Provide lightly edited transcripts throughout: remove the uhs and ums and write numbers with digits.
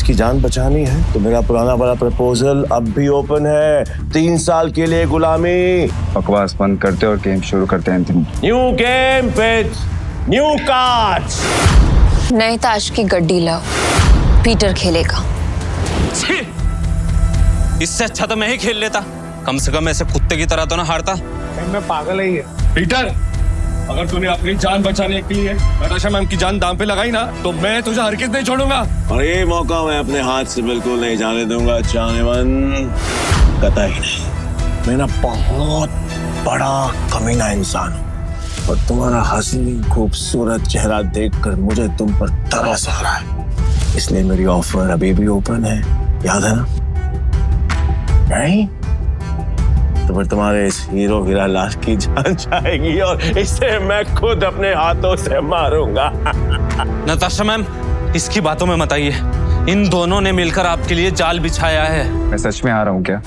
इसकी जान बचानी है तो मेरा पुराना वाला प्रपोजल अब भी ओपन है। 3 साल के लिए गुलामी। बकवास बंद करते और गेम शुरू करते हैं। New game with new cards. नए ताश की गड्डी लाओ, पीटर खेलेगा। इससे अच्छा तो मैं ही खेल लेता, कम से कम ऐसे कुत्ते की तरह तो ना हारता। मैं पागल ही है। पीटर, अगर तूने अपनी जान बचाने के लिए नताशा मैम की जान दांव पे लगाई ना तो मैं तुझे हरगिज़ नहीं छोड़ूंगा। और ये मौका मैं अपने हाथ से बिल्कुल नहीं जाने दूंगा जानेमन, कतई नहीं। मैं ना बहुत बड़ा कमीना इंसान हूँ और तुम्हारा हसीन खूबसूरत चेहरा देखकर मुझे तुम पर तरस आ रहा है, इसलिए मेरी ऑफर अभी भी ओपन है। याद है ना? नहीं तो फिर तुम्हारे इस हीरो हीरा लाल की जान जाएगी और इसे मैं खुद अपने हाथों से मारूंगा। नताशा मैम, इसकी बातों में मत आइए। इन दोनों ने मिलकर आपके लिए जाल बिछाया है। मैं सच में आ रहा हूँ क्या?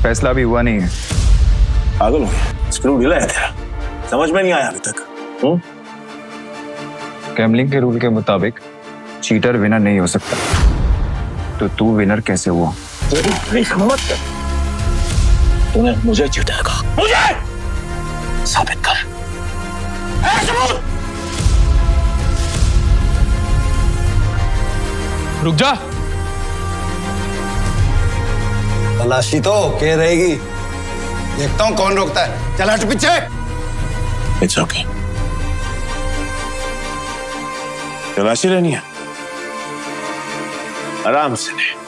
फैसला भी हुआ नहीं है। पागल हो गया? स्क्रू ढीला है तेरा, समझ में नहीं आया अभी तक? गैम्बलिंग के रूल के मुताबिक चीटर विनर नहीं हो सकता, तो तू विनर कैसे हुआ? तूने मुझे चीटर कहा, मुझे साबित कर। रुक जा। तलाशी तो के रहेगी, देखता हूँ कौन रोकता है। चल हट पीछे। It's okay. तलाशी लेनी है, आराम से ले।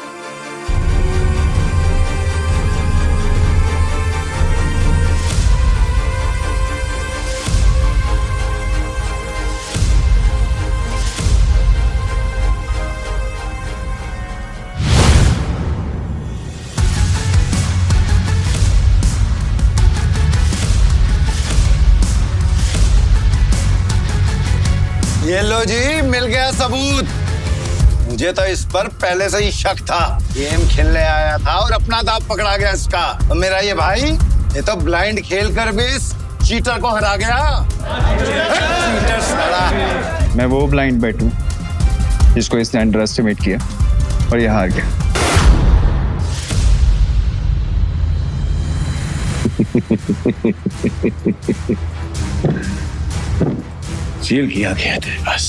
ये लो जी, मिल गया सबूत। मुझे तो इस पर पहले से ही शक था। गेम खेलने आया था और अपना दांव पकड़ा गया इसका। और मेरा ये भाई, ये तो ब्लाइंड खेल कर भी इस चीटर को हरा गया। चीटर साला। मैं वो ब्लाइंड बैट हूँ जिसको इसने अंडर एस्टिमेट किया और ये हार गया। सील किया गया तेरे पास,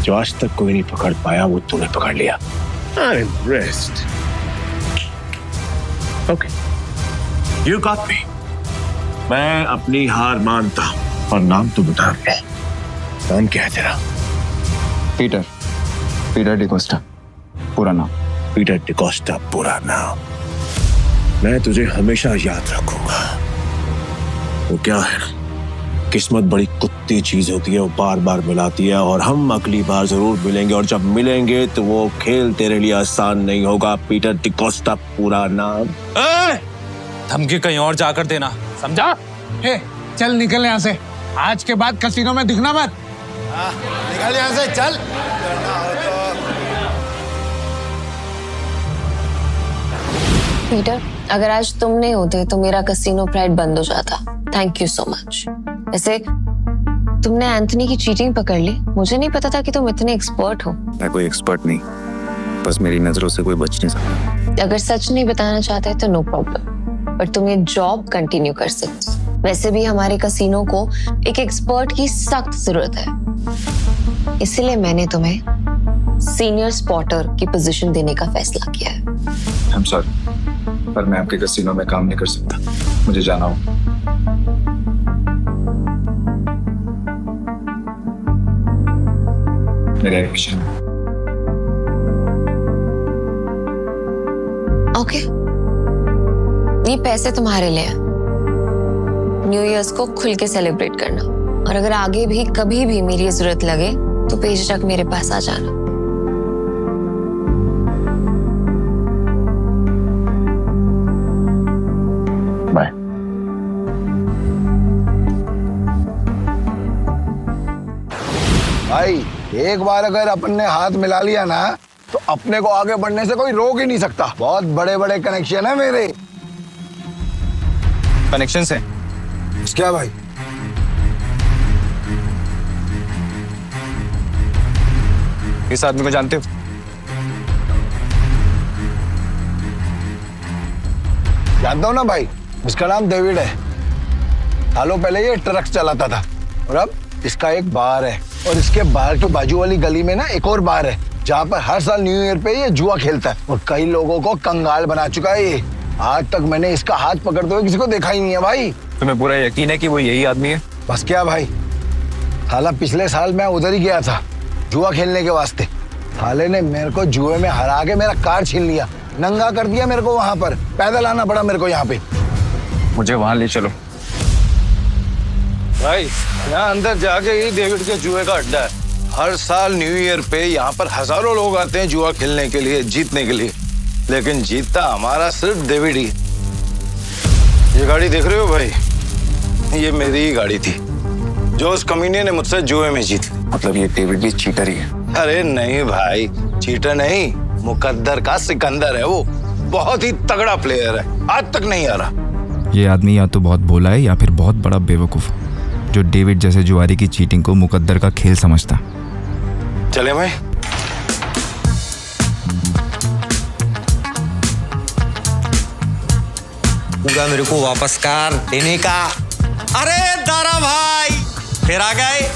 जो आज तक कोई नहीं पकड़ पाया वो तूने पकड़ लिया। I'm impressed. Okay. You got me. मैं अपनी हार मानता हूं और नाम तो बता रहे। नाम क्या है तेरा? पीटर, पीटर डिकोस्टा, पूरा नाम। पीटर डिकोस्टा पूरा नाम। मैं तुझे हमेशा याद रखूंगा। वो क्या है ना, किस्मत बड़ी कुत्ती चीज होती है, वो बार बार मिलाती है और हम अगली बार जरूर मिलेंगे और जब मिलेंगे तो वो खेल तेरे लिए आसान नहीं होगा। पीटर डिकोस्टा पूरा नाम। धमकी कहीं और जाकर देना, समझा? हे, चल निकल यहाँ से। आज के बाद कसीनो में दिखना मत। निकल यहाँ से, चल। पीटर, अगर आज तुम नहीं होते तो मेरा कसीनो प्राइड बंद हो जाता। Thank you so much. वैसे तुमने एंथनी की चीटिंग पकड़ ली, मुझे नहीं पता था कि तुम इतने एक्सपर्ट हो। मैं कोई एक्सपर्ट नहीं, बस मेरी नजरों से कोई बच नहीं सकता। अगर सच नहीं बताना चाहते तो नो प्रॉब्लम, पर तुम ये जॉब कंटिन्यू कर सकते हो। वैसे भी हमारे कसीनो को एक एक्सपर्ट की सख्त जरूरत है, इसलिए मैंने तुम्हें सीनियर स्पॉटर की पोजीशन देने का फैसला किया है। आई एम सॉरी, पर मैं आपके कसीनो में काम नहीं कर सकता। मुझे जाना हो। मेरा एक मिशन है। ओके, ये पैसे तुम्हारे लिए हैं। न्यू ईयर्स को खुल के सेलिब्रेट करना, और अगर आगे भी कभी भी मेरी जरूरत लगे तो बेझिझक मेरे पास आ जाना। बाय। भाई, एक बार अगर अपन ने हाथ मिला लिया ना तो अपने को आगे बढ़ने से कोई रोक ही नहीं सकता। बहुत बड़े बड़े कनेक्शन है मेरे। कनेक्शन से क्या भाई? इस आदमी को जानते हो? जानता हूँ ना भाई, इसका नाम डेविड है। सालों पहले ये ट्रक चलाता था और अब इसका एक बार है, और इसके बार के बाजू वाली गली में ना एक और बार है जहाँ पर हर साल न्यू ईयर पे ये जुआ खेलता है और कई लोगों को कंगाल बना चुका है ये। आज तक मैंने इसका हाथ पकड़ते हुए किसी को देखा ही नहीं है भाई। तुम्हें पूरा यकीन है कि वो यही आदमी है? बस क्या भाई, साला पिछले साल मैं उधर ही गया था जुआ खेलने के वास्ते। साले ने मेरे को जुए में हरा के मेरा कार छीन लिया, नंगा कर दिया मेरे को। वहां पर पैदल आना पड़ा मेरे को यहाँ पे। मुझे वहां ले चलो। भाई यहाँ अंदर जाके ही डेविड के जुए का अड्डा है। हर साल न्यू ईयर पे यहाँ पर हजारों लोग आते हैं जुआ खेलने के लिए, जीतने के लिए, लेकिन जीतता हमारा सिर्फ डेविड ही। ये गाड़ी देख रहे हो भाई, ये मेरी ही गाड़ी थी जो उस कमीने ने मुझसे जुए में जीत ली। मतलब ये डेविड भी चीटर ही है? अरे नहीं भाई, चीटर नहीं, मुकद्दर का सिकंदर है वो। बहुत ही तगड़ा प्लेयर है, आज तक नहीं आ रहा। ये आदमी या तो बहुत भोला है या फिर बहुत बड़ा बेवकूफ, जो डेविड जैसे जुआरी की चीटिंग को मुकद्दर का खेल समझता। चले भाई। पूरा मेरे को वापस कर देने का। अरे दारा भाई फिर आ गए,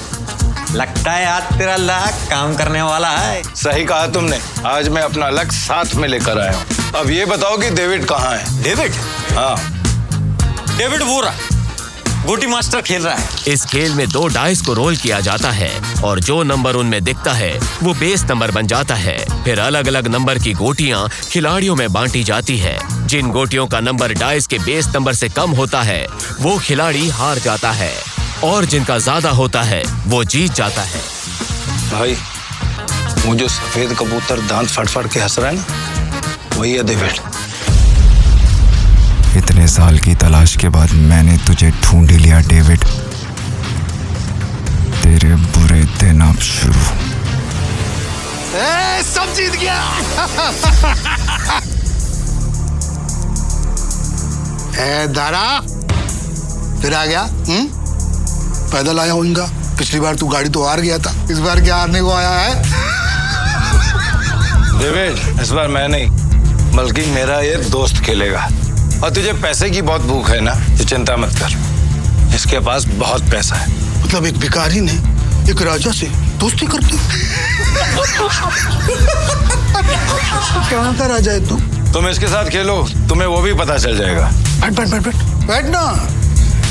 लगता है आज तेरा लक काम करने वाला है। सही कहा तुमने, आज मैं अपना लक साथ में लेकर आया हूँ। अब ये बताओ कि डेविड कहाँ है? डेविड? हाँ, डेविड वो रहा, गोटी मास्टर खेल रहा है। इस खेल में 2 डाइस को रोल किया जाता है और जो नंबर उनमें दिखता है वो बेस नंबर बन जाता है। फिर अलग अलग नंबर की गोटियां खिलाड़ियों में बांटी जाती है। जिन गोटियों का नंबर डाइस के बेस नंबर से कम होता है वो खिलाड़ी हार जाता है और जिनका ज्यादा होता है वो जीत जाता है। भाई वो जो सफेद कबूतर दांत फट के हंस रहा है ना, वही है डेविड। इतने साल की तलाश के बाद मैंने तुझे ढूंढ लिया डेविड। तेरे बुरे दिन अब शुरू। सब जीत गया। दारा फिर आ गया? पैदल आया होगा। पिछली बार तू गाड़ी तो हार गया था, इस बार क्या हारने को आया है? डेविड इस बार मैं नहीं बल्कि मेरा एक दोस्त खेलेगा। और तुझे पैसे की बहुत भूख है ना, तो चिंता मत कर, इसके पास बहुत पैसा है। मतलब एक भिखारी ने एक राजा से दोस्ती कर ली? कहाँ का राजा है तू? तुम इसके साथ खेलो, तुम्हें वो भी पता चल जाएगा। बैठ ना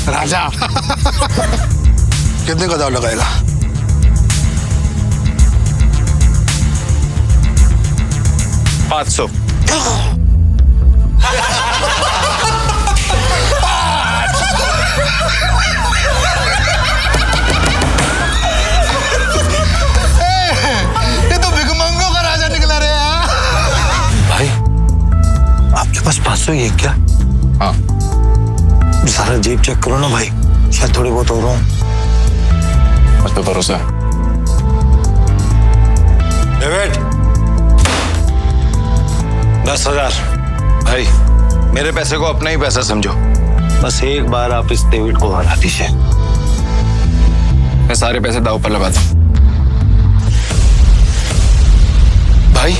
राजा। कितने का दाव लगाएगा? $500। ये तो भिखमंगों का राजा निकला रे। भाई आपके पास 500 ही है क्या? हाँ। सारा जेब चेक करो ना भाई, शायद थोड़े बहुत हो रहा हूँ। मुझ पे भरोसा है। डेविड 10,000। भाई मेरे पैसे को अपना ही पैसा समझो, बस एक बार आप इस डेविड को हरा दीजिए। मैं सारे पैसे दाव पर लगाता हूँ। भाई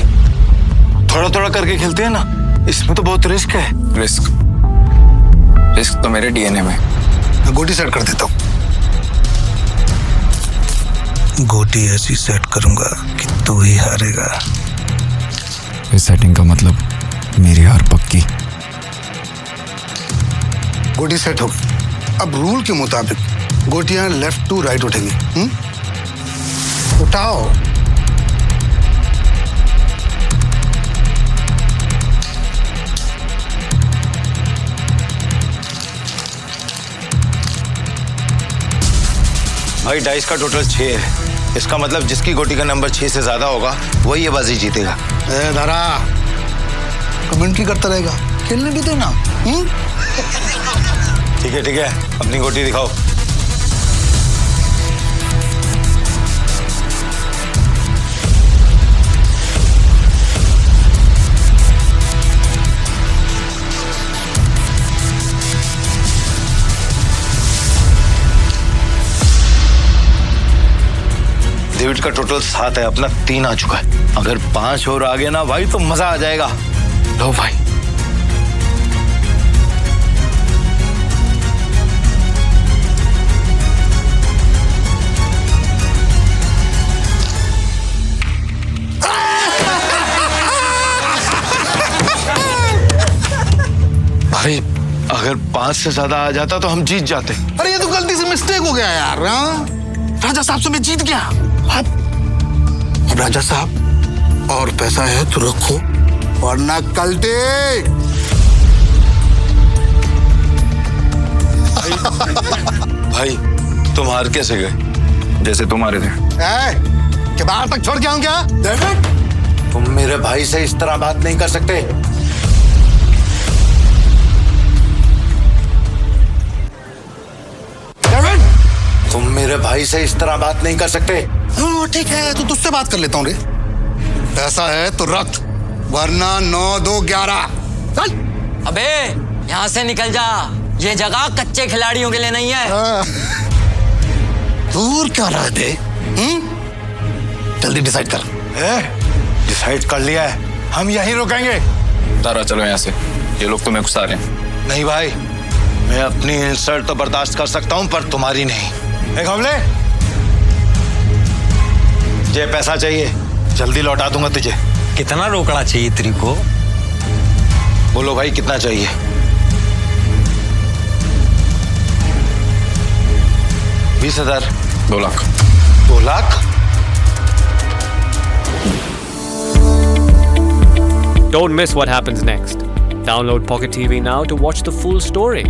थोड़ा थोड़ा करके खेलते हैं ना, इसमें तो बहुत रिस्क है। रिस्क तो मेरे डीएनए में। मैं गोटी सेट कर देता हूँ। गोटी ऐसी सेट करूंगा कि तू ही हारेगा। इस सेटिंग का मतलब मेरी हार पक्की। गोटी सेट होगी। अब रूल के मुताबिक गोटियां लेफ्ट टू राइट उठेंगी। उठाओ। भाई डाइस का टोटल 6 है, इसका मतलब जिसकी गोटी का नंबर 6 से ज्यादा होगा वही ये बाजी जीतेगा। दारा कमेंट्री करता रहेगा, खेलने भी देना। ठीक है, अपनी गोटी दिखाओ। डेविड पेमेंट का टोटल 7 है, अपना 3 आ चुका है। अगर 5 और आ गया ना भाई तो मजा आ जाएगा। लो भाई। भाई अगर 5 से ज्यादा आ जाता तो हम जीत जाते। अरे ये तो गलती से मिस्टेक हो गया यार। हाँ? राजा साहब से मैं जीत गया। अब राजा साहब और पैसा है तो रखो, वरना कल दे। भाई तुम हार कैसे गए? जैसे तुम्हारे थे। कि बाहर तक छोड़ के आऊं क्या? तुम मेरे भाई से इस तरह बात नहीं कर सकते। तुम मेरे भाई से इस तरह बात नहीं कर सकते। हाँ ठीक है, तो तुझसे बात कर लेता हूँ रे। पैसा है तो रख, वरना 9, 2, 11। चल। अबे यहाँ से निकल जा, ये जगह कच्चे खिलाड़ियों के लिए नहीं है। दूर क्या रह दे? जल्दी डिसाइड कर। डिसाइड कर लिया है, हम यहीं रुकेंगे। तारा चलो यहाँ से, ये लोग तुम्हें गुस्सा रहे हैं। नहीं भाई, मैं अपनी इंसल्ट तो बर्दाश्त कर सकता हूं पर तुम्हारी नहीं। एक हमले, ये पैसा चाहिए, जल्दी लौटा दूंगा तुझे। कितना रोकड़ा चाहिए तेरी को? बोलो भाई कितना चाहिए? 20,000। 2 lakh. 2 lakh? Don't miss what happens next. Download Pocket TV now to watch the full story.